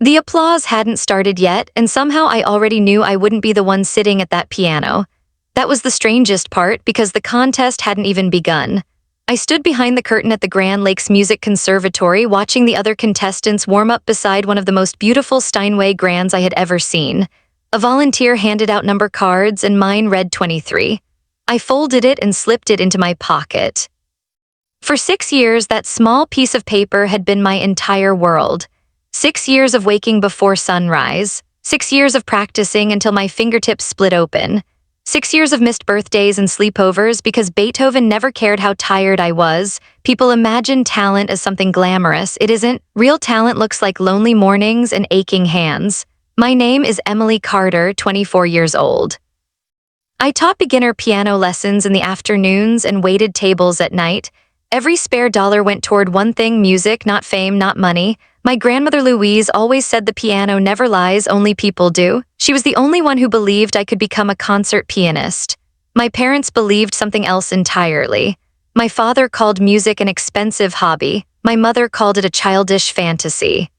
The applause hadn't started yet, and somehow I already knew I wouldn't be the one sitting at that piano. That was the strangest part because the contest hadn't even begun. I stood behind the curtain at the Grand Lakes Music Conservatory watching the other contestants warm up beside one of the most beautiful Steinway grands I had ever seen. A volunteer handed out number cards and mine read 23. I folded it and slipped it into my pocket. For 6 years, that small piece of paper had been my entire world. 6 years of waking before sunrise. 6 years of practicing until my fingertips split open. 6 years of missed birthdays and sleepovers because Beethoven never cared how tired I was. People imagine talent as something glamorous. It isn't. Real talent looks like lonely mornings and aching hands. My name is Emily Carter, 24 years old. I taught beginner piano lessons in the afternoons and waited tables at night. Every spare dollar went toward one thing: music, not fame, not money. My grandmother Louise always said the piano never lies, only people do. She was the only one who believed I could become a concert pianist. My parents believed something else entirely. My father called music an expensive hobby. My mother called it a childish fantasy.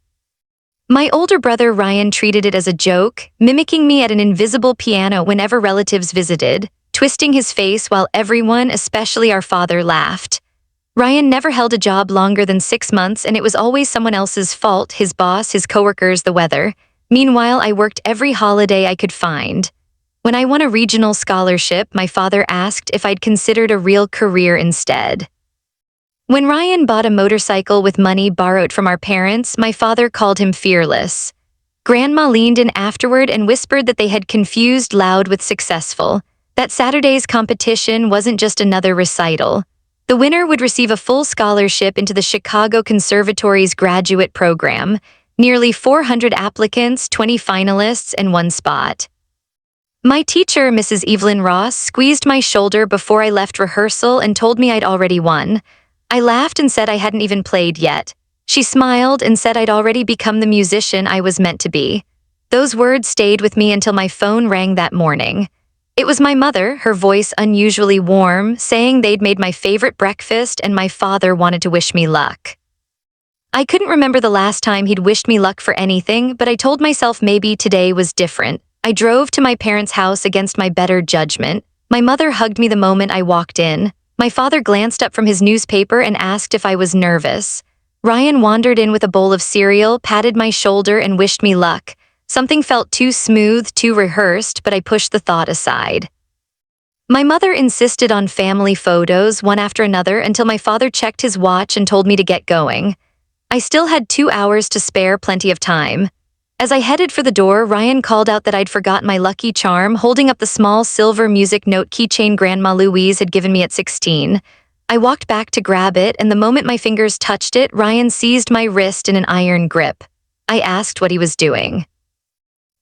My older brother Ryan treated it as a joke, mimicking me at an invisible piano whenever relatives visited, twisting his face while everyone, especially our father, laughed. Ryan never held a job longer than 6 months, and it was always someone else's fault: his boss, his coworkers, the weather. Meanwhile, I worked every holiday I could find. When I won a regional scholarship, my father asked if I'd considered a real career instead. When Ryan bought a motorcycle with money borrowed from our parents, my father called him fearless. Grandma leaned in afterward and whispered that they had confused loud with successful, that Saturday's competition wasn't just another recital. The winner would receive a full scholarship into the Chicago Conservatory's graduate program, nearly 400 applicants, 20 finalists, and 1 spot. My teacher, Mrs. Evelyn Ross, squeezed my shoulder before I left rehearsal and told me I'd already won. I laughed and said I hadn't even played yet. She smiled and said I'd already become the musician I was meant to be. Those words stayed with me until my phone rang that morning. It was my mother, her voice unusually warm, saying they'd made my favorite breakfast and my father wanted to wish me luck. I couldn't remember the last time he'd wished me luck for anything, but I told myself maybe today was different. I drove to my parents' house against my better judgment. My mother hugged me the moment I walked in. My father glanced up from his newspaper and asked if I was nervous. Ryan wandered in with a bowl of cereal, patted my shoulder, and wished me luck. Something felt too smooth, too rehearsed, but I pushed the thought aside. My mother insisted on family photos, one after another, until my father checked his watch and told me to get going. I still had 2 hours to spare, plenty of time. As I headed for the door, Ryan called out that I'd forgotten my lucky charm, holding up the small silver music note keychain Grandma Louise had given me at 16. I walked back to grab it, and the moment my fingers touched it, Ryan seized my wrist in an iron grip. I asked what he was doing.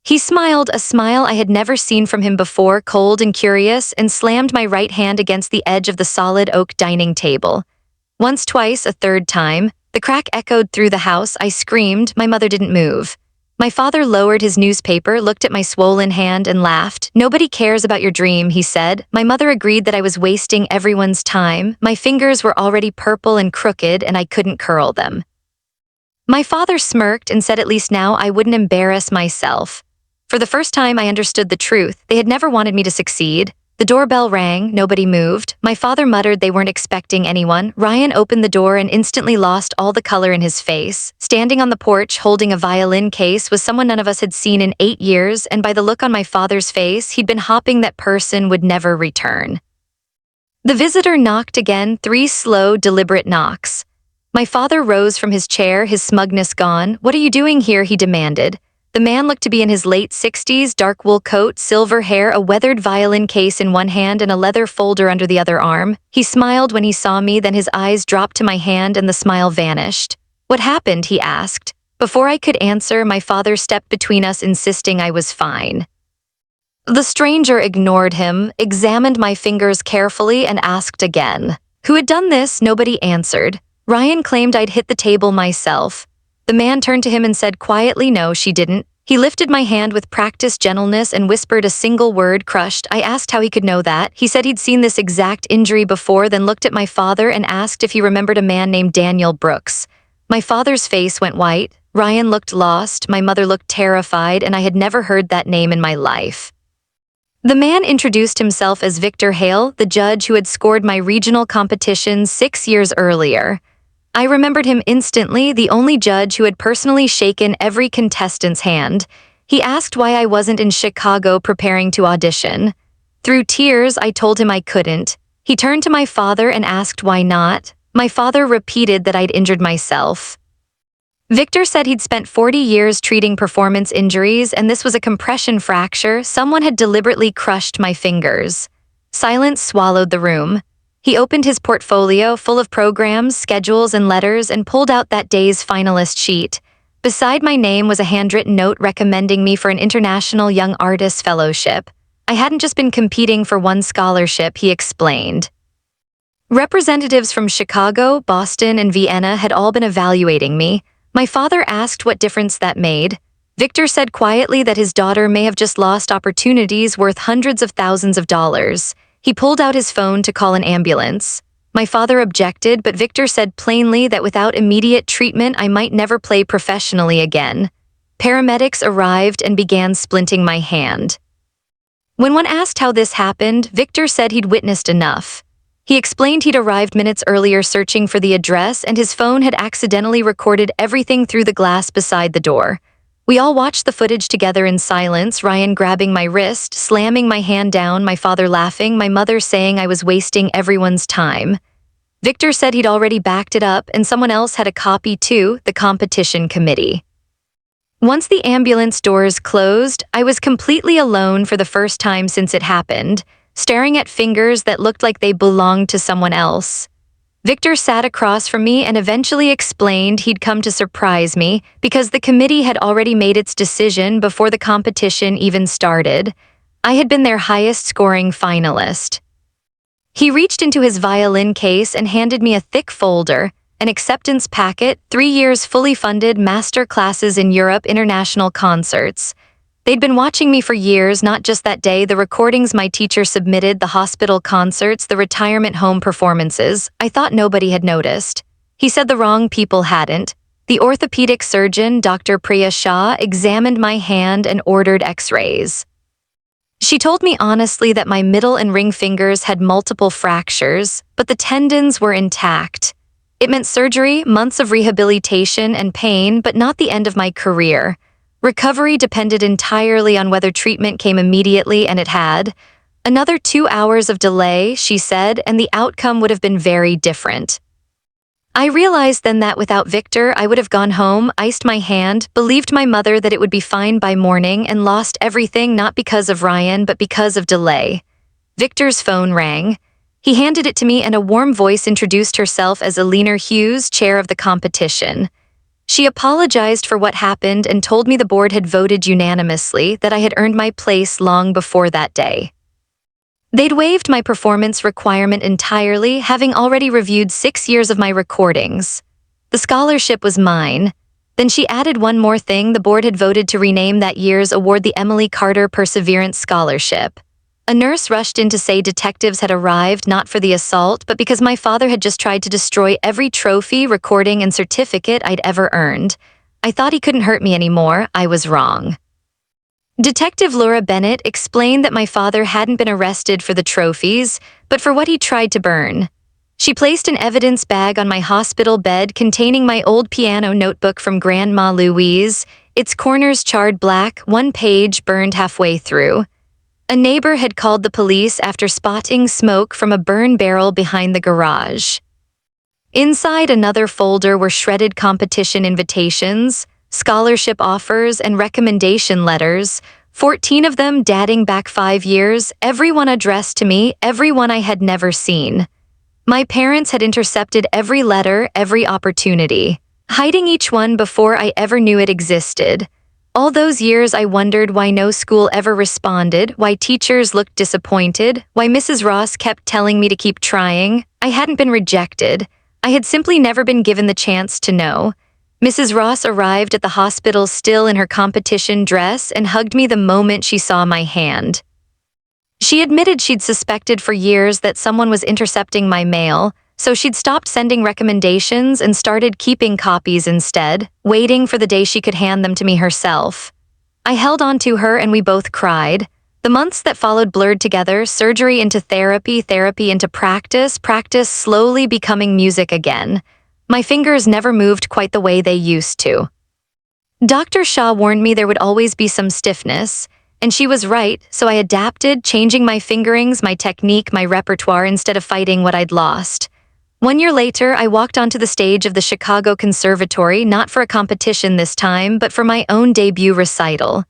He smiled, a smile I had never seen from him before, cold and curious, and slammed my right hand against the edge of the solid oak dining table. Once, twice, a third time. The crack echoed through the house. I screamed. My mother didn't move. My father lowered his newspaper, looked at my swollen hand, and laughed. "Nobody cares about your dream," he said. My mother agreed that I was wasting everyone's time. My fingers were already purple and crooked, and I couldn't curl them. My father smirked and said at least now I wouldn't embarrass myself. For the first time, I understood the truth. They had never wanted me to succeed. The doorbell rang. Nobody moved. My father muttered they weren't expecting anyone. Ryan opened the door and instantly lost all the color in his face. Standing on the porch, holding a violin case, was someone none of us had seen in 8 years, and by the look on my father's face, he'd been hoping that person would never return. The visitor knocked again, 3 slow, deliberate knocks. My father rose from his chair, his smugness gone. "What are you doing here?" he demanded. The man looked to be in his late 60s, dark wool coat, silver hair, a weathered violin case in one hand and a leather folder under the other arm. He smiled when he saw me, then his eyes dropped to my hand and the smile vanished. "What happened?" he asked. Before I could answer, my father stepped between us, insisting I was fine. The stranger ignored him, examined my fingers carefully, and asked again. Who had done this? Nobody answered. Ryan claimed I'd hit the table myself. The man turned to him and said quietly, "No, she didn't." He lifted my hand with practiced gentleness and whispered a single word, "crushed." I asked how he could know that. He said he'd seen this exact injury before, then looked at my father and asked if he remembered a man named Daniel Brooks. My father's face went white. Ryan looked lost, my mother looked terrified, and I had never heard that name in my life. The man introduced himself as Victor Hale, the judge who had scored my regional competition 6 years earlier. I remembered him instantly, the only judge who had personally shaken every contestant's hand. He asked why I wasn't in Chicago preparing to audition. Through tears, I told him I couldn't. He turned to my father and asked why not. My father repeated that I'd injured myself. Victor said he'd spent 40 years treating performance injuries, and this was a compression fracture. Someone had deliberately crushed my fingers. Silence swallowed the room. He opened his portfolio full of programs, schedules, and letters and pulled out that day's finalist sheet. Beside my name was a handwritten note recommending me for an International Young Artists Fellowship. I hadn't just been competing for one scholarship, he explained. Representatives from Chicago, Boston, and Vienna had all been evaluating me. My father asked what difference that made. Victor said quietly that his daughter may have just lost opportunities worth hundreds of thousands of dollars. He pulled out his phone to call an ambulance. My father objected, but Victor said plainly that without immediate treatment, I might never play professionally again. Paramedics arrived and began splinting my hand. When one asked how this happened, Victor said he'd witnessed enough. He explained he'd arrived minutes earlier searching for the address, and his phone had accidentally recorded everything through the glass beside the door. We all watched the footage together in silence, Ryan grabbing my wrist, slamming my hand down, my father laughing, my mother saying I was wasting everyone's time. Victor said he'd already backed it up, and someone else had a copy too, the competition committee. Once the ambulance doors closed, I was completely alone for the first time since it happened, staring at fingers that looked like they belonged to someone else. Victor sat across from me and eventually explained he'd come to surprise me because the committee had already made its decision before the competition even started. I had been their highest-scoring finalist. He reached into his violin case and handed me a thick folder, an acceptance packet, 3 years fully funded master classes in Europe international concerts. They'd been watching me for years, not just that day, the recordings my teacher submitted, the hospital concerts, the retirement home performances. I thought nobody had noticed. He said the wrong people hadn't. The orthopedic surgeon, Dr. Priya Shah, examined my hand and ordered x-rays. She told me honestly that my middle and ring fingers had multiple fractures, but the tendons were intact. It meant surgery, months of rehabilitation and pain, but not the end of my career. Recovery depended entirely on whether treatment came immediately, and it had. Another 2 hours of delay, she said, and the outcome would have been very different. I realized then that without Victor, I would have gone home, iced my hand, believed my mother that it would be fine by morning, and lost everything not because of Ryan, but because of delay. Victor's phone rang. He handed it to me, and a warm voice introduced herself as Eleanor Hughes, chair of the competition. She apologized for what happened and told me the board had voted unanimously, that I had earned my place long before that day. They'd waived my performance requirement entirely, having already reviewed 6 years of my recordings. The scholarship was mine. Then she added one more thing: the board had voted to rename that year's award the Emily Carter Perseverance Scholarship. A nurse rushed in to say detectives had arrived not for the assault, but because my father had just tried to destroy every trophy, recording, and certificate I'd ever earned. I thought he couldn't hurt me anymore. I was wrong. Detective Laura Bennett explained that my father hadn't been arrested for the trophies, but for what he tried to burn. She placed an evidence bag on my hospital bed containing my old piano notebook from Grandma Louise, its corners charred black, one page burned halfway through. A neighbor had called the police after spotting smoke from a burn barrel behind the garage. Inside another folder were shredded competition invitations, scholarship offers, and recommendation letters, 14 of them dating back 5 years, every one addressed to me, every one I had never seen. My parents had intercepted every letter, every opportunity, hiding each one before I ever knew it existed. All those years I wondered why no school ever responded, why teachers looked disappointed, why Mrs. Ross kept telling me to keep trying. I hadn't been rejected. I had simply never been given the chance to know. Mrs. Ross arrived at the hospital still in her competition dress and hugged me the moment she saw my hand. She admitted she'd suspected for years that someone was intercepting my mail, So she'd stopped sending recommendations and started keeping copies instead, waiting for the day she could hand them to me herself. I held on to her and we both cried. The months that followed blurred together, surgery into therapy, therapy into practice, practice slowly becoming music again. My fingers never moved quite the way they used to. Dr. Shaw warned me there would always be some stiffness, and she was right, so I adapted, changing my fingerings, my technique, my repertoire instead of fighting what I'd lost. 1 year later, I walked onto the stage of the Chicago Conservatory, not for a competition this time, but for my own debut recital.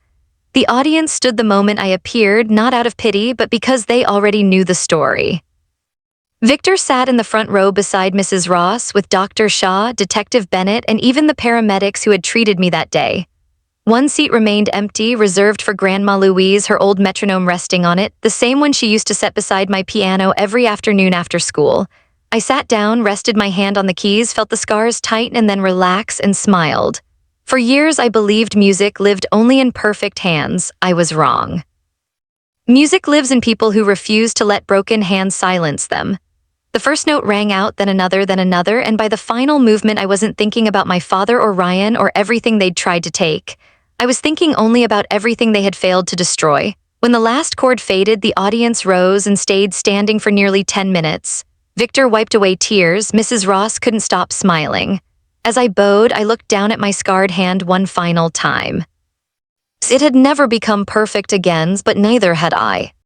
The audience stood the moment I appeared, not out of pity, but because they already knew the story. Victor sat in the front row beside Mrs. Ross, with Dr. Shaw, Detective Bennett, and even the paramedics who had treated me that day. One seat remained empty, reserved for Grandma Louise, her old metronome resting on it, the same one she used to set beside my piano every afternoon after school. I sat down, rested my hand on the keys, felt the scars tighten and then relax, and smiled. For years I believed music lived only in perfect hands. I was wrong. Music lives in people who refuse to let broken hands silence them. The first note rang out, then another, and by the final movement I wasn't thinking about my father or Ryan or everything they'd tried to take. I was thinking only about everything they had failed to destroy. When the last chord faded, the audience rose and stayed standing for nearly 10 minutes. Victor wiped away tears. Mrs. Ross couldn't stop smiling. As I bowed, I looked down at my scarred hand one final time. It had never become perfect again, but neither had I.